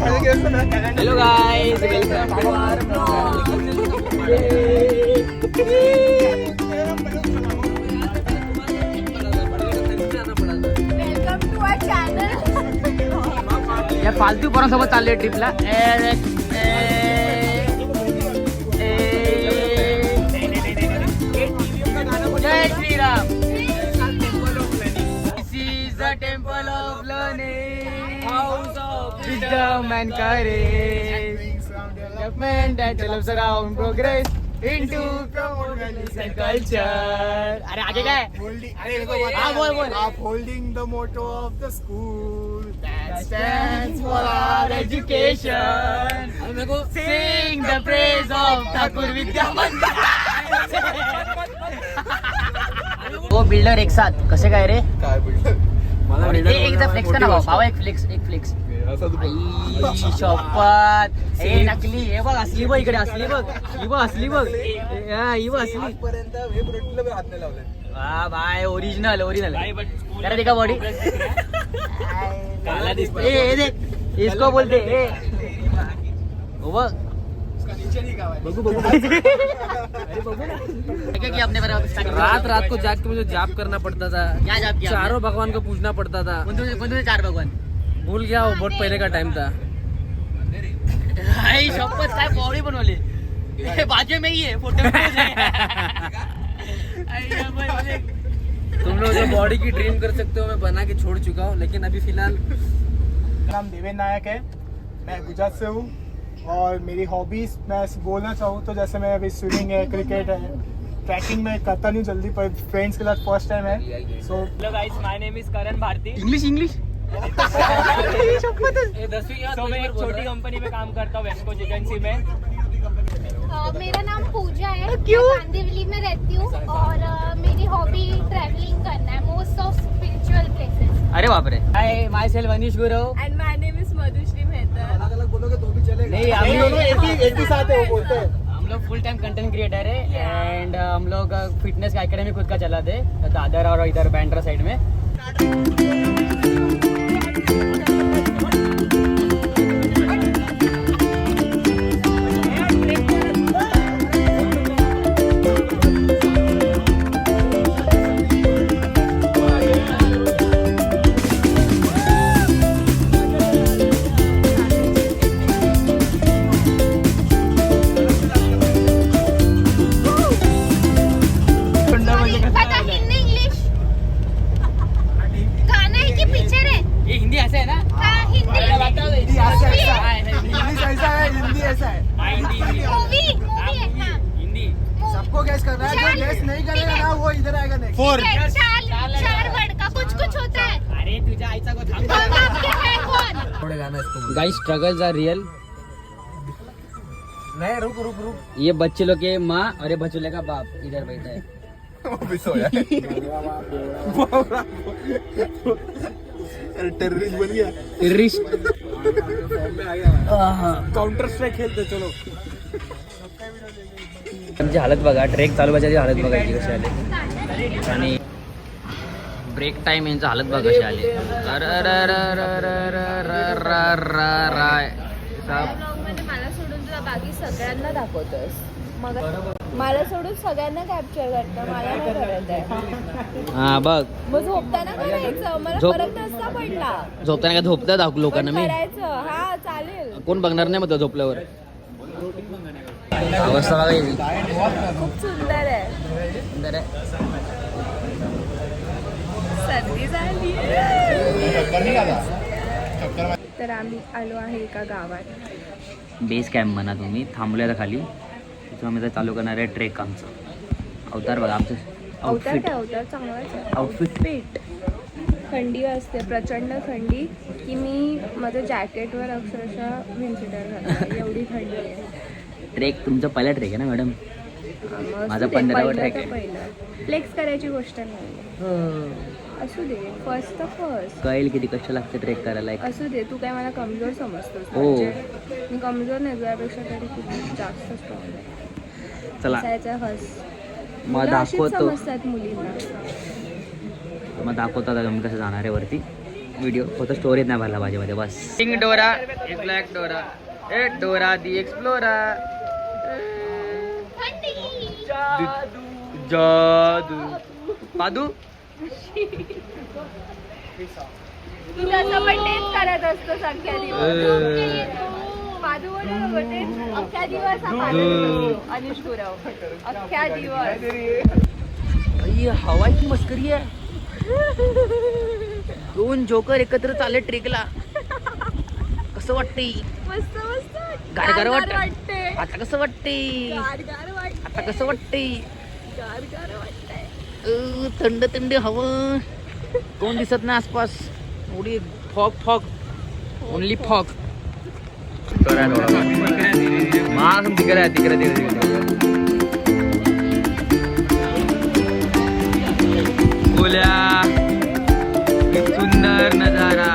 Hello guys, welcome to our channel. या फालतू पोरांसोबत चाललोय ट्रिपला. जय Shriram. This is the temple of learning, house of wisdom and courage, development that develops around progress into progress and culture. अरे आगे काय? हाँ बोल बोल. Upholding the motto of the school That stands for our education. Sing the praise of Thakur विद्या मंदिर. वो builder एक साथ कसे काय रे? काय बिल्डर एकदा फ्लेक्स कर ना भावा. एक फ्लेक्स. आई शपथ. हे नकली. हे बघ असली बघ. इकडे असली बघ. ही बघ असली बघ. ही बघ असली. पर्यंत हे प्रोडक्टला हात नाही लावले. वा बाय ओरिजिनल. अरे देखा बॉडी काला दिसतो. ए देख इसको बोलते ए वो बघ. बघू क्या अपने रात को जाग के मुझे जाप करना पड़ता था. क्या जाप किया? चारों भगवान को पूछना पड़ता था. कौन चार भगवान भूल गया, वो बहुत पहले का टाइम था. भाई शपथ काय बॉडी बनवली. बाजू में ही है फोटो. तुम लोग जो बॉडी की ड्रीम कर सकते हो मैं बना के छोड़ चुका हूँ, लेकिन अभी फिलहाल. नाम देवेंद्र नायक है. मैं गुजरात से हूँ और मेरी हॉबीज मैं बोलना चाहूँ तो जैसे मैं अभी स्विमिंग है, क्रिकेट है, ट्रैकिंग में करता नहीं जल्दी पर फ्रेंड्स के साथ फर्स्ट टाइम है. So hello guys, my name is Karan Bharti. English तो मैं एक छोटी कंपनी में काम करता हूँ, वेस्को एजेंसी में. मेरा नाम पूजा है. मैं कांदिवली में रहती हूँ और मेरी हॉबी ट्रैवलिंग करना है, मोस्ट ऑफ स्पिरिचुअल प्लेसेस. अरे बाप रे. Hi my self Anish Guru. End my name is Madhushree Mehta. अलग अलग बोलोगे तो भी चलेगा. नहीं हम दोनों एक ही साथ है वो बोलते हैं. हम लोग फुल टाइम कंटेंट क्रिएटर है एंड हम लोग फिटनेस का एकेडमी खुद का चलाते हैं दादर और इधर बैंड्रा साइड में. सबको गैस करना है. जो गैस नहीं करेगा ना वो इधर आएगा नेक्स्ट. 4 चार वर्ड का कुछ होता है. अरे तुझ्या आईचा को थांब. हम आपके हैं कौन? थोड़े गाना इसको. Guys struggles are real. नहीं रुक. ये बच्चे लोग के माँ और ये बच्चों का बाप इधर बैठा है. वो भी सोया है. टेररिस्ट बन गया. काउंटर स्ट्राइक खेलते चलो. आमची हालत बघा. ट्रेक चालू व्हायची हालत बघायची कशी आली आणि ब्रेक टाइम यांची हालत बघा कशी आली. मला सोडून तुला बाकी सगळ्यांना दाखवतोस. मग मला सोडून सगळ्यांना कॅप्चर करतं. मला नाही करत आहे. हा बघ मग झोपताना करायचं. मला फरक नसता पडला. झोपताना काय झोपतात लोकांना मी. करायचं. हा चालेल. कोण बघणार नाही मग झोपल्यावर. अवस्था बघा याची. खूप सुंदर आहे. सुंदर आहे. सर्दी झाली. तर आम्ही आलो आहे एका गावात. बेस कॅम्प म्हणा तुम्ही. थांबलोय आता खाली. तिथून आम्ही आता चालू करणार आहे ट्रेक आमचं. अवतार बघा आमचं. अवतार काय अवतार चांगलाच आहे. आउटफिट. फिट. थंडी असते प्रचंड थंडी की मी माझं जॅकेटवर अक्षरशः व्हिंचिटर घालते. एवढी थंडी आहे. ट्रेक तुमचा पहिला ट्रेक आहे ना मॅडम. मग माझा असू दे, 15वा पहिलं ट्रॅक तर आहे. पहिलं. फ्लेक्स करायची गोष्ट नाही. असू दे. फर्स्ट तर फर्स्ट. कळेल किती कष्ट लागते ट्रेक करायला. असू दे. तू काय मला कमजोर समजतोस. हो. म्हणजे मी कमजोर नाही तुझ्यापेक्षा तरी खूप जास्त स्ट्रॉंग आहे. चला हसायचं हस. मग तुला अशीच दाखवतो. समजतात मुलींना. मग दाखवतात आम्ही कसं जाणार आहे वरती. व्हिडिओ फक्त स्टोरीत नाही भरला माझ्यामध्ये बस. पिंक डोरा, एक ब्लॅक डोरा, ए डोरा दी एक्सप्लोरा. जादू पादू तू तसं पण तेच करत असतोस अख्ख्या दिवस. पादू बरोबर तेच अख्ख्या दिवस हा पादू करतो. अनिश गुरव अख्ख्या दिवस. हवाची मस्करी आहे. दोन जोकर एकत्र चालले ट्रेकला. कसं वाटते? मस्त मस्त गारगार वाटते. आता कसं वाटते? गारगार वाटते. आता कसं वाटते? गारगार वाटते. थंड थंड हवा. कोण दिसत नाही आसपास. एवढी फॉग फॉग, ओनली फॉग. मागं तिकडे बोल्या सुंदर नजारा.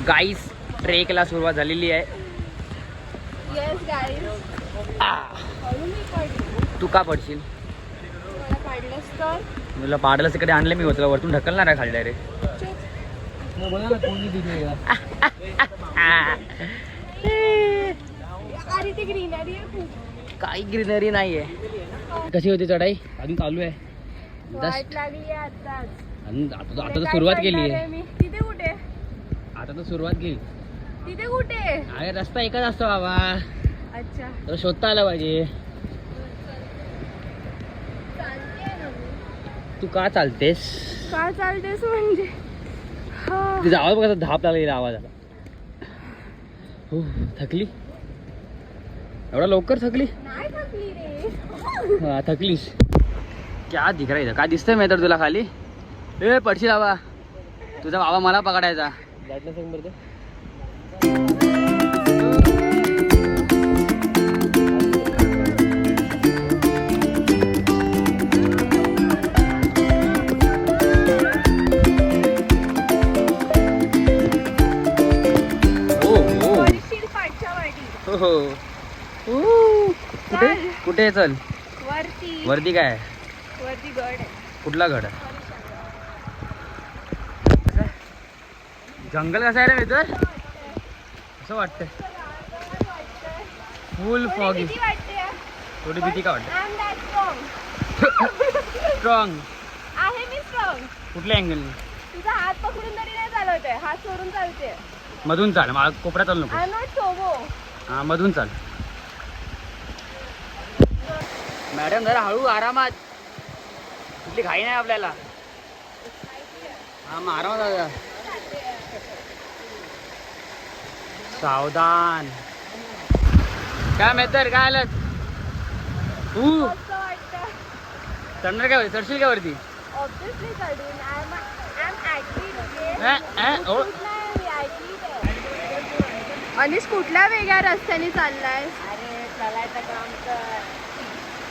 गाईस ट्रेकला सुरुवात झालेली आहे. Yes guys. तू का पडशील? मला पाडलंस तर तुला पाडलं तिकडे आणलं मी होतं वरतून ढकलणार आहे खाली डायरेक्ट. अरे ते ग्रीनरी आहे खूप. काही ग्रीनरी नाहीये. कशी होती चढाई? अजून चालू आहे. वाट लागली आहे आताच. आता तर सुरुवात केली आहे. मी तिथे कुठे? आता तर सुरुवात केली. तिथे कुठे? अरे रस्ता एकच असतो बाबा. अच्छा तर शोधता आला पाहिजे. चालतेय ना मी. तू का चालतेस? का चालतेस म्हणजे तुझा आवाज बघा धाप लागलेला आवाज आला. हो थकली? एवढा लवकर थकली? नाही थकली रे. हा थकलीस. क्या दिख रहा है? काय दिसतंय मी तर तुला खाली? ए पडशील बाबा. तुझा बाबा मला पकडायचा. पडशील पाठच्या वाटी. हो हो. कुठे कुठे चल? वरती वरती काय? वरती गड आहे. कुठला गड? जंगल कसं आहे रे मित्र? असं वाटतंय फुल फॉगी. किती वाटते? थोडी भीती का वाटते? I am that strong. Strong आहे मी स्ट्रॉंग. कुठल्या अँगल? तुझा हात पकडून तरी नाही चालवते. हात सोडून चालते. मधून चाल. कोपऱ्यात चालू नको. I am not SoBo. हा मधून चाल. मॅडम जरा हळू आरामात. कुठली घाई नाही आपल्याला. हा मग आरामात जा. सावधान. काय मेहतर काय आलं? असं वाटतं. चढणार काय? चढशील का वरती? ऑब्विसली चढून. I am athlete. ओ अनिश कुठल्या वेगळ्या रस्त्याने चाललाय? अरे चालायचं काम कर.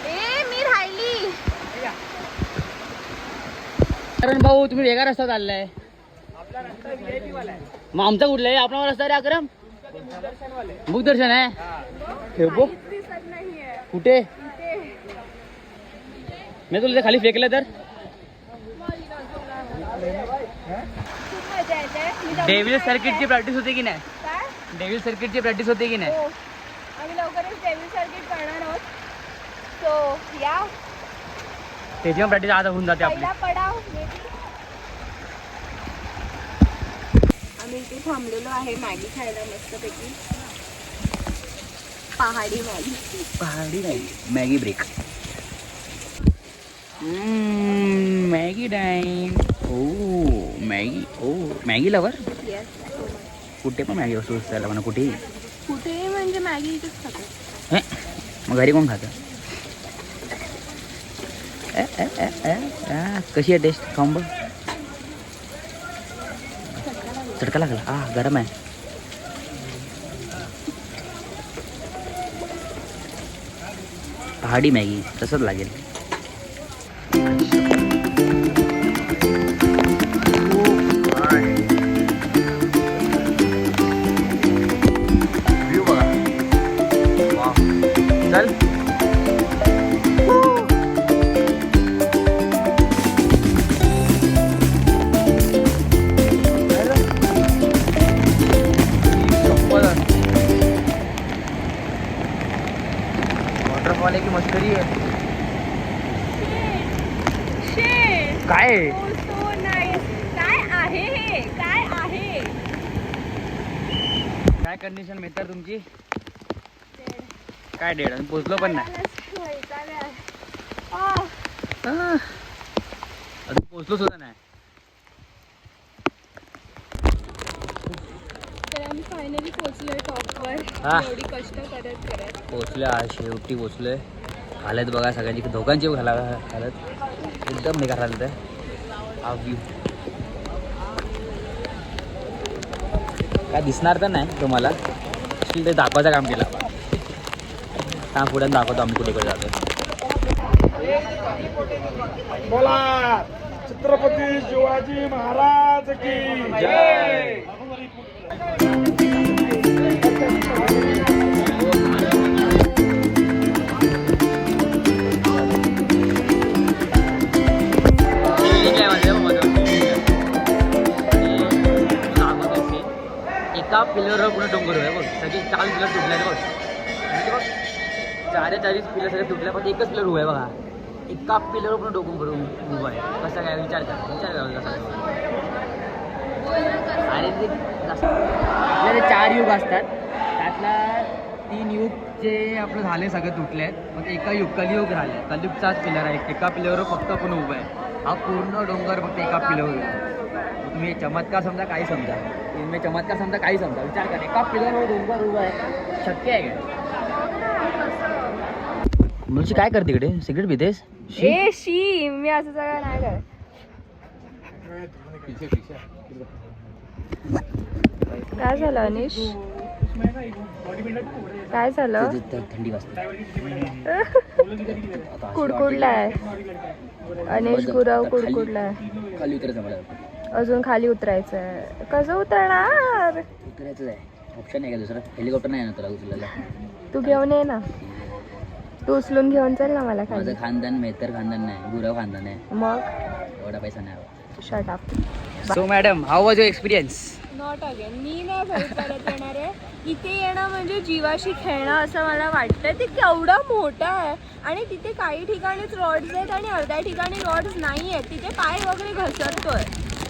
ए मी राहिली. कारण भाऊ तुम्ही वेगळा रस्ता चाललाय. मग आमचा कुठला आहे? आपला रस्ता रे अक्रम. मुखदर्शन आहे. बघ दिसत नाहीये. कुठे? इथे. मी तुला खाली फेकलं तर? खूप मजा येते. मी दमून डेव्हिल नाही सर्किटची आहे. प्रॅक्टिस होते की नाही? काय? डेव्हिल सर्किटची प्रॅक्टिस होते की नाही? हो. आम्ही लवकरच डेव्हिल सर्किट करणार आहोत. सो या त्याची पण प्रॅक्टिस आज होऊन जाते आपली. पहिला पडाव maybe. आम्ही इथे थांबलेलो आहे मॅगी खायला मस्तपैकी. पहाडी मॅगी. पहाडी नाही मॅगी ब्रेक. Maggi time. ओ मॅगी. ओ मॅगी लवर. येस. कुठे पण मॅगी वस्तू असते म्हणा. कुठेही कुठे म्हणजे मॅगी इथेच खातो. मग घरी कोण खातं? कशी आहे टेस्ट? खाऊन बघ. चटका लागला. गरम आहे. पहाडी मॅगी तसंच लागेल. वॉटरफॉल आहे की मस्करी आहे? Shit. काय आहे? Oh, so nice. काय आहे हे? काय आहे? काय कंडिशन मित्र तुमची? काय डेड आणि पोचलो पण नाही. अजून पोचलो सुद्धा नाही. तर आम्ही फायनली पोहोचलोय टॉपवर. हा. एवढी कष्ट करत करत. पोचलोय आज, शेवटी पोचलोय. हालत बघा सगळ्यांची, दोघांची हालत एकदम बेकार हालत आहे. हा व्ह्यू काय दिसणार तर नाही तुम्हाला, ते दाखवायचं काम केलं. हा पुढे दाखवतो आम्ही कुठे कुठे जातो. बोला छत्रपती शिवाजी महाराज की जय. एका पिलरवर पुन्हा डोंगर आहे बघ. सगळे 4 पिलर तुटले बघ. म्हणजे बघ 4 पिलर सगळे तुटले, पण एकच पिलर उभं आहे बघा. एका पिलरवर पुन्हा डोंगर करून उभं आहे. कसं काय विचार करा कसं. अरे ते आपल्याला 4 युग असतात, त्यातला 3 युग जे आपलं झाले सगळे तुटले आहेत. मग एका युग कलियुग राहिले. कलियुगचाच पिलर आहे, एका पिलरवर फक्त आपण उभं आहे. हा पूर्ण डोंगर फक्त एका पिलरवर. तुम्ही चमत्कार समजा, काही समजा. तुम्ही चमत्कार समजा, काही समजा. विचार करा, एका पिलरवर डोंगर उभं आहे, शक्य आहे काय? मुलची काय करते इकडे? सिगरेट पितेस? ए शी, मी असं सगळं नाही करत. काय झालं अनिश? काय झालं? थंडी वाजते. कुडकुडलाय अनिश, गुरव कुडकुडलाय. खाली उतरायचं मला. अजून खाली उतरायचं आहे. कसं उतरणार? उतरायचं आहे, ऑप्शन आहे का दुसरा? हेलिकॉप्टर नाही ना तुला उचलायला? तू घेऊन ये ना, तू उचलून घेऊन चल ना मला खाली. माझं खानदान मेहतर खानदान नाही, गुरव खानदान आहे. मग एवढा पैसा नाही. Shut up. So madam, how was your experience? Not again. मी नाही परत येणार आहे. इथे येणं म्हणजे जीवाशी खेळणं असं मला वाटतं. ते केवढं मोठं आहे आणि तिथे काही ठिकाणीच रॉड्स आहेत आणि अर्ध्या ठिकाणी रॉड्स नाही आहेत. तिथे पाय वगैरे घसरतोय.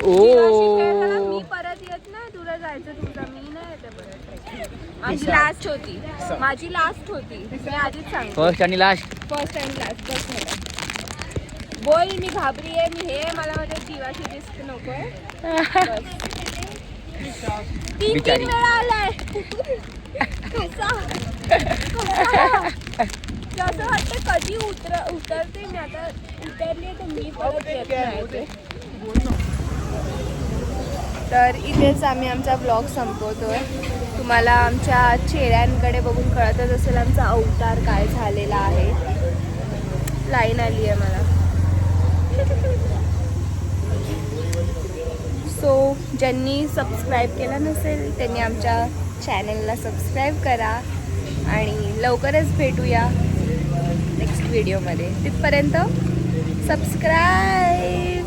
जीवाशी खेळायला मी परत येत नाही. तुला जायचं तुझं, मी नाही येते परत. माझी लास्ट होती, माझी लास्ट होती. मी आधीच सांगते, फर्स्ट आणि लास्ट. First and last. बस मला बोल, मी घाबरी आहे. मी हे मला माझ्या जीवाची रिस्क नकोय. तीन बिचारी. वेळा आलाय. असं वाटतं कधी उतरते मी. आता उतरली तर मी परत येत नाही. तर इथेच आम्ही आमचा ब्लॉग संपवतोय. तुम्हाला आमच्या चेहऱ्यांकडे बघून कळतच असेल आमचा अवतार काय झालेला आहे. लाईन आली आहे मला. सो ज्यांनी सबस्क्राईब केलं नसेल त्यांनी आमच्या चॅनलला सबस्क्राईब करा आणि लवकरच भेटूया नेक्स्ट व्हिडिओमध्ये. तिथपर्यंत सबस्क्राईब.